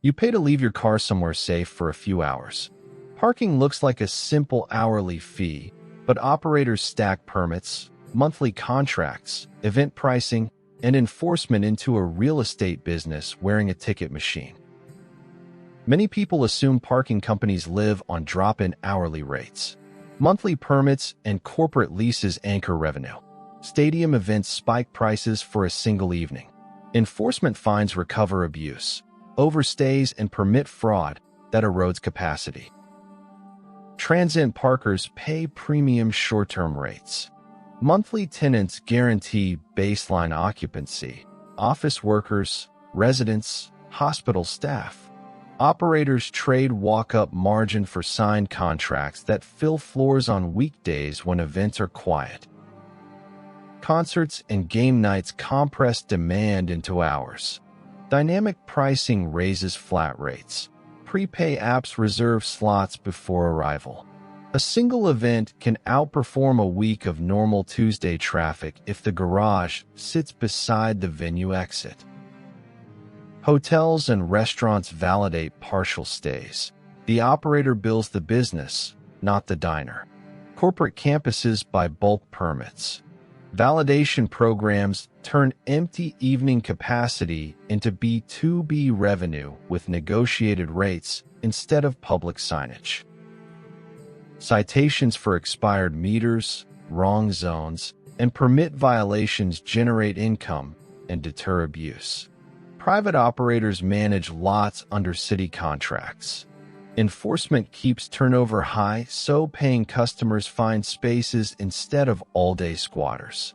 You pay to leave your car somewhere safe for a few hours. Parking looks like a simple hourly fee, but operators stack permits, monthly contracts, event pricing, and enforcement into a real estate business wearing a ticket machine. Many people assume parking companies live on drop-in hourly rates. Monthly permits and corporate leases anchor revenue. Stadium events spike prices for a single evening. Enforcement fines recover abuse, overstays, and permit fraud that erodes capacity. Transient parkers pay premium short-term rates. Monthly tenants guarantee baseline occupancy. Office workers, residents, hospital staff. Operators trade walk-up margin for signed contracts that fill floors on weekdays when events are quiet. Concerts and game nights compress demand into hours. Dynamic pricing raises flat rates. Prepay apps reserve slots before arrival. A single event can outperform a week of normal Tuesday traffic if the garage sits beside the venue exit. Hotels and restaurants validate partial stays. The operator bills the business, not the diner. Corporate campuses buy bulk permits. Validation programs turn empty evening capacity into B2B revenue with negotiated rates instead of public signage. Citations for expired meters, wrong zones, and permit violations generate income and deter abuse. Private operators manage lots under city contracts. Enforcement keeps turnover high, so paying customers find spaces instead of all-day squatters.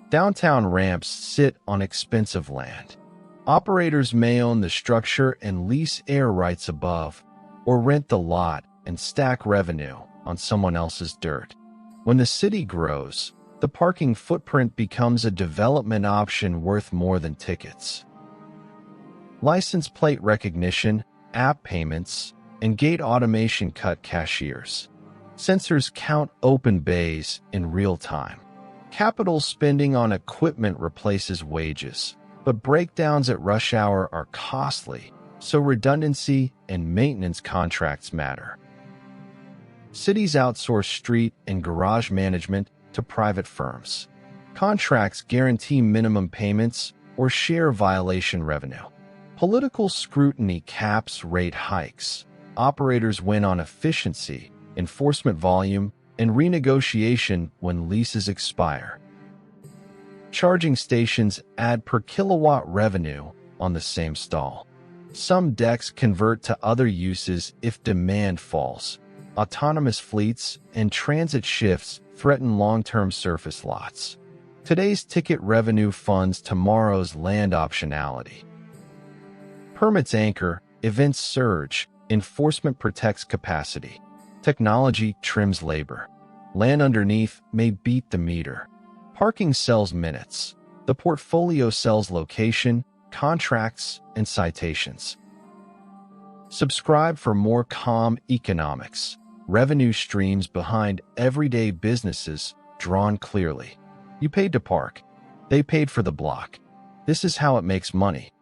Downtown ramps sit on expensive land. Operators may own the structure and lease air rights above, or rent the lot and stack revenue on someone else's dirt. When the city grows, the parking footprint becomes a development option worth more than tickets. License plate recognition, app payments, and gate automation cut cashiers. Sensors count open bays in real time. Capital spending on equipment replaces wages, but breakdowns at rush hour are costly, so redundancy and maintenance contracts matter. Cities outsource street and garage management to private firms. Contracts guarantee minimum payments or share violation revenue. Political scrutiny caps rate hikes. Operators win on efficiency, enforcement volume, and renegotiation when leases expire. Charging stations add per kilowatt revenue on the same stall. Some decks convert to other uses if demand falls. Autonomous fleets and transit shifts threaten long-term surface lots. Today's ticket revenue funds tomorrow's land optionality. Permits anchor, events surge, enforcement protects capacity. Technology trims labor. Land underneath may beat the meter. Parking sells minutes. The portfolio sells location, contracts, and citations. Subscribe for more calm economics. Revenue streams behind everyday businesses drawn clearly. You paid to park. They paid for the block. This is how it makes money.